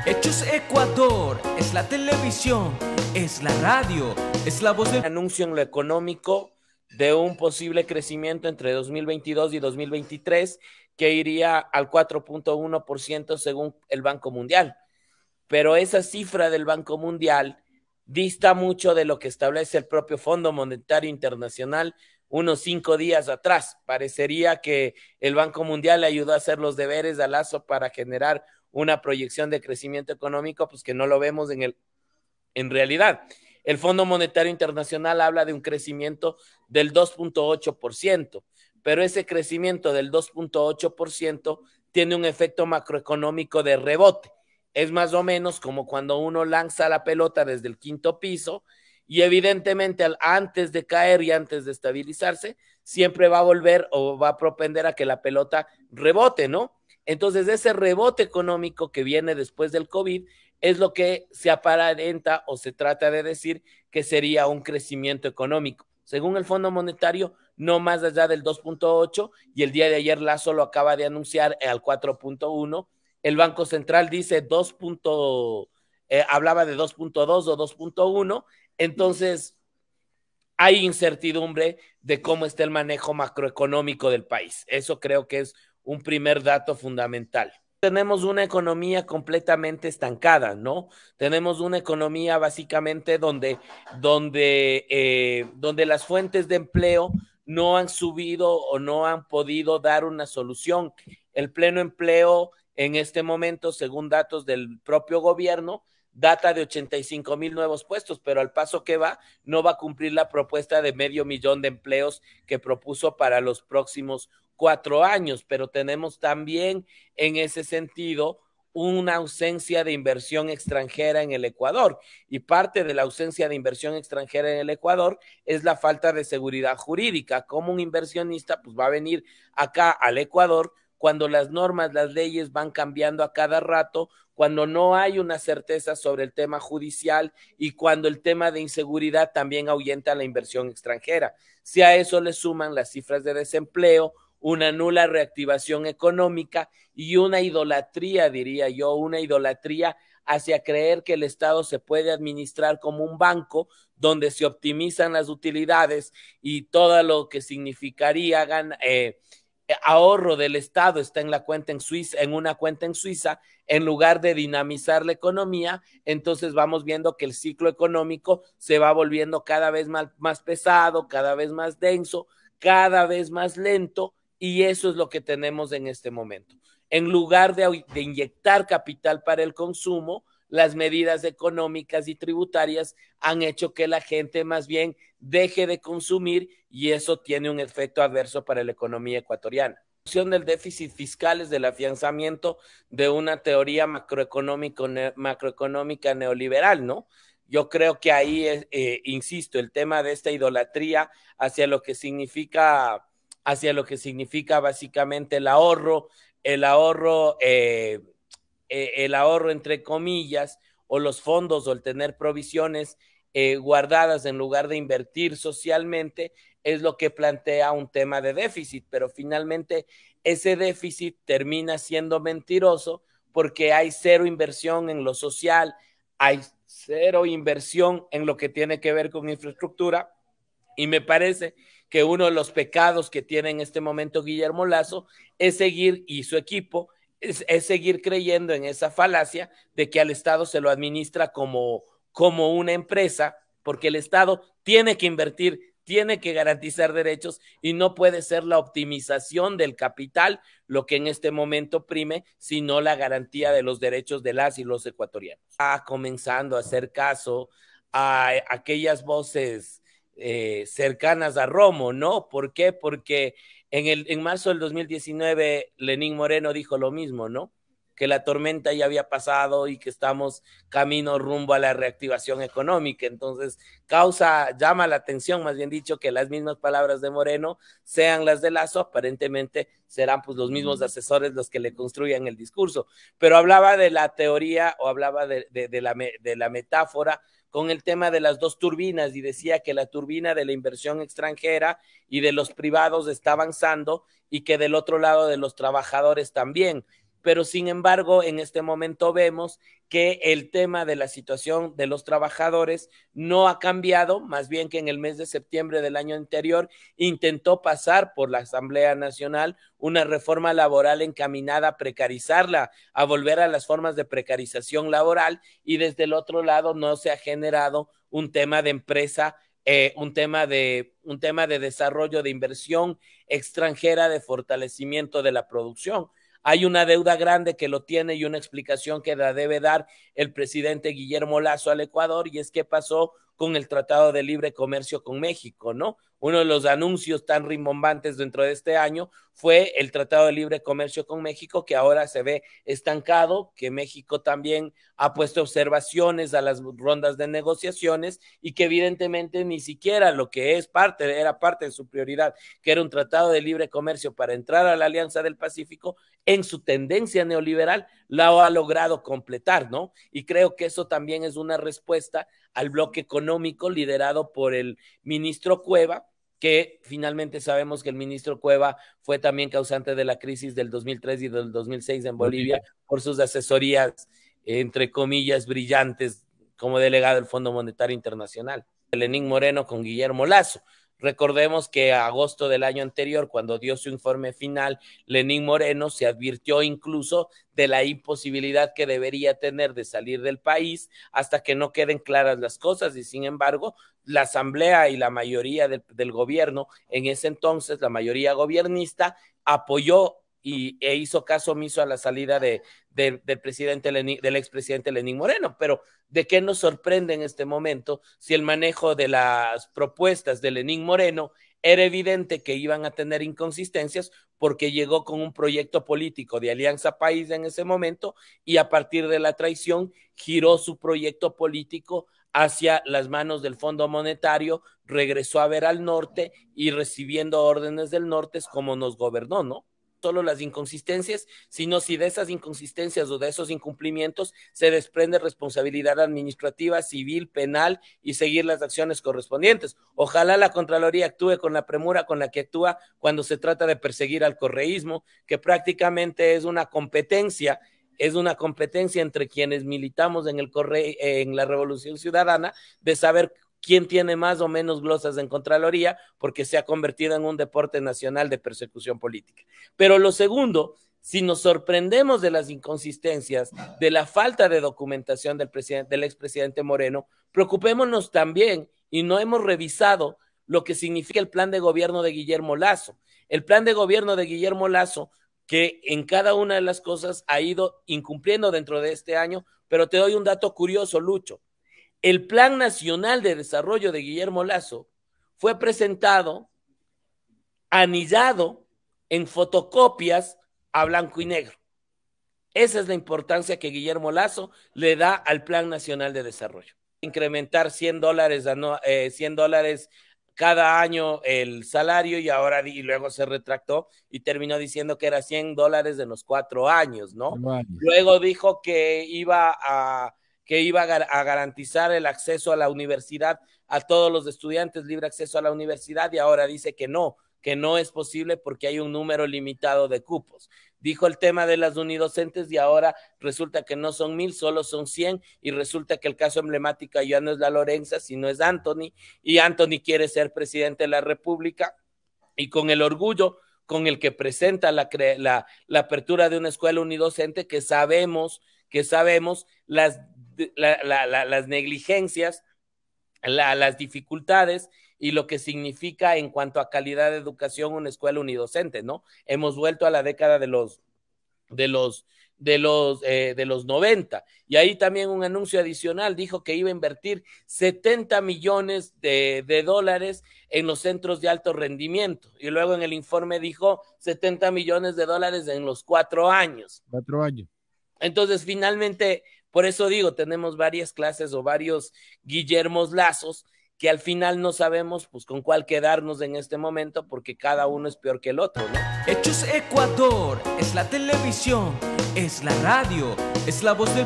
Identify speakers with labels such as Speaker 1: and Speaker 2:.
Speaker 1: Hechos Ecuador, es la televisión, es la radio, es la voz del
Speaker 2: anuncio en lo económico de un posible crecimiento entre 2022 y 2023 que iría al 4.1% según el Banco Mundial. Pero esa cifra del Banco Mundial dista mucho de lo que establece el propio Fondo Monetario Internacional unos 5 días atrás. Parecería que el Banco Mundial le ayudó a hacer los deberes a Lazo para generar una proyección de crecimiento económico, pues que no lo vemos en realidad. El Fondo Monetario Internacional habla de un crecimiento del 2.8%, pero ese crecimiento del 2.8% tiene un efecto macroeconómico de rebote. Es más o menos como cuando uno lanza la pelota desde el quinto piso y evidentemente antes de caer y antes de estabilizarse, siempre va a volver o va a propender a que la pelota rebote, ¿no? Entonces ese rebote económico que viene después del COVID es lo que se aparenta o se trata de decir que sería un crecimiento económico. Según el Fondo Monetario, no más allá del 2.8 y el día de ayer Lazo lo acaba de anunciar al 4.1. El Banco Central dice hablaba de 2.2 o 2.1, entonces hay incertidumbre de cómo está el manejo macroeconómico del país. Eso creo que es un primer dato fundamental. Tenemos una economía completamente estancada, ¿no? Tenemos una economía básicamente donde las fuentes de empleo no han subido o no han podido dar una solución. El pleno empleo en este momento, según datos del propio gobierno, data de 85,000 nuevos puestos, pero al paso que va, no va a cumplir la propuesta de 500,000 de empleos que propuso para los próximos 4 años, pero tenemos también en ese sentido una ausencia de inversión extranjera en el Ecuador y parte de la ausencia de inversión extranjera en el Ecuador es la falta de seguridad jurídica. Como un inversionista pues va a venir acá al Ecuador cuando las normas, las leyes van cambiando a cada rato, cuando no hay una certeza sobre el tema judicial y cuando el tema de inseguridad también ahuyenta la inversión extranjera. Si a eso le suman las cifras de desempleo, una nula reactivación económica y una idolatría, diría yo, una idolatría hacia creer que el Estado se puede administrar como un banco donde se optimizan las utilidades y todo lo que significaría ahorro del Estado está en la cuenta en Suiza, en una cuenta en Suiza, en lugar de dinamizar la economía, entonces vamos viendo que el ciclo económico se va volviendo cada vez más pesado, cada vez más denso, cada vez más lento, y eso es lo que tenemos en este momento. En lugar de inyectar capital para el consumo, las medidas económicas y tributarias han hecho que la gente más bien deje de consumir y eso tiene un efecto adverso para la economía ecuatoriana. La solución del déficit fiscal es del afianzamiento de una teoría macroeconómica neoliberal, ¿no? Yo creo que ahí, insisto, el tema de esta idolatría hacia lo que significa básicamente el ahorro, el ahorro entre comillas, o los fondos o el tener provisiones guardadas en lugar de invertir socialmente, es lo que plantea un tema de déficit, pero finalmente ese déficit termina siendo mentiroso porque hay cero inversión en lo social, hay cero inversión en lo que tiene que ver con infraestructura y me parece que uno de los pecados que tiene en este momento Guillermo Lazo es seguir, y su equipo, es seguir creyendo en esa falacia de que al Estado se lo administra como una empresa, porque el Estado tiene que invertir, tiene que garantizar derechos y no puede ser la optimización del capital lo que en este momento prime, sino la garantía de los derechos de las y los ecuatorianos. Está comenzando a hacer caso a aquellas voces cercanas a Romo, ¿no? ¿Por qué? Porque en marzo del 2019 Lenín Moreno dijo lo mismo, ¿no? Que la tormenta ya había pasado y que estamos camino rumbo a la reactivación económica. Entonces, llama la atención, más bien dicho, que las mismas palabras de Moreno sean las de Lazo, aparentemente serán pues los mismos asesores los que le construyan el discurso. Pero hablaba de la teoría o hablaba de la metáfora con el tema de las dos turbinas y decía que la turbina de la inversión extranjera y de los privados está avanzando y que del otro lado de los trabajadores también. pero sin embargo en este momento vemos que el tema de la situación de los trabajadores no ha cambiado, más bien que en el mes de septiembre del año anterior intentó pasar por la Asamblea Nacional una reforma laboral encaminada a precarizarla, a volver a las formas de precarización laboral, y desde el otro lado no se ha generado un tema de empresa, un tema de desarrollo de inversión extranjera, de fortalecimiento de la producción. Hay una deuda grande que lo tiene y una explicación que la debe dar el presidente Guillermo Lasso al Ecuador, y es qué pasó con el Tratado de Libre Comercio con México, ¿no? Uno de los anuncios tan rimbombantes dentro de este año fue el Tratado de Libre Comercio con México, que ahora se ve estancado, que México también ha puesto observaciones a las rondas de negociaciones y que evidentemente ni siquiera lo que era parte de su prioridad, que era un Tratado de Libre Comercio para entrar a la Alianza del Pacífico, en su tendencia neoliberal la ha logrado completar, ¿no? Y creo que eso también es una respuesta al bloque económico liderado por el ministro Cueva, que finalmente sabemos que el ministro Cueva fue también causante de la crisis del 2003 y del 2006 en Bolivia por sus asesorías, entre comillas, brillantes como delegado del Fondo Monetario Internacional. Lenín Moreno con Guillermo Lasso. Recordemos que a agosto del año anterior, cuando dio su informe final, Lenín Moreno se advirtió incluso de la imposibilidad que debería tener de salir del país hasta que no queden claras las cosas, y sin embargo, la Asamblea y la mayoría del gobierno, en ese entonces, la mayoría gobernista, apoyó e hizo caso omiso a la salida del expresidente Lenín Moreno. Pero ¿de qué nos sorprende en este momento si el manejo de las propuestas de Lenín Moreno era evidente que iban a tener inconsistencias, porque llegó con un proyecto político de Alianza País en ese momento, y a partir de la traición giró su proyecto político hacia las manos del Fondo Monetario, regresó a ver al norte y recibiendo órdenes del norte es como nos gobernó, ¿no? Solo las inconsistencias, sino si de esas inconsistencias o de esos incumplimientos se desprende responsabilidad administrativa, civil, penal, y seguir las acciones correspondientes. Ojalá la Contraloría actúe con la premura con la que actúa cuando se trata de perseguir al correísmo, que prácticamente es una competencia entre quienes militamos en la Revolución Ciudadana, de saber quién tiene más o menos glosas en Contraloría, porque se ha convertido en un deporte nacional de persecución política. Pero lo segundo, si nos sorprendemos de las inconsistencias, de la falta de documentación del expresidente Moreno, preocupémonos también, y no hemos revisado lo que significa el plan de gobierno de Guillermo Lasso. El plan de gobierno de Guillermo Lasso, que en cada una de las cosas ha ido incumpliendo dentro de este año, pero te doy un dato curioso, Lucho. El Plan Nacional de Desarrollo de Guillermo Lasso fue presentado anillado en fotocopias a blanco y negro. Esa es la importancia que Guillermo Lasso le da al Plan Nacional de Desarrollo. Incrementar $100 cada año el salario, y luego se retractó y terminó diciendo que era $100 en los 4 años, ¿no? Luego dijo que iba a garantizar el acceso a la universidad a todos los estudiantes, libre acceso a la universidad, y ahora dice que no es posible porque hay un número limitado de cupos. Dijo el tema de las unidocentes y ahora resulta que no son 1,000, solo son 100, y resulta que el caso emblemático ya no es la Lorenza, sino es Anthony, y Anthony quiere ser presidente de la República, y con el orgullo con el que presenta la apertura de una escuela unidocente, que sabemos las negligencias, las dificultades y lo que significa en cuanto a calidad de educación una escuela unidocente, ¿no? Hemos vuelto a la década de los 90, y ahí también un anuncio adicional, dijo que iba a invertir $70 millones en los centros de alto rendimiento, y luego en el informe dijo $70 millones en los 4 años.
Speaker 3: 4 años.
Speaker 2: Entonces, finalmente, por eso digo, tenemos varias clases o varios Guillermos Lazos que al final no sabemos pues con cuál quedarnos en este momento, porque cada uno es peor que el otro, ¿no?
Speaker 1: Hechos Ecuador, es la televisión, es la radio, es la voz del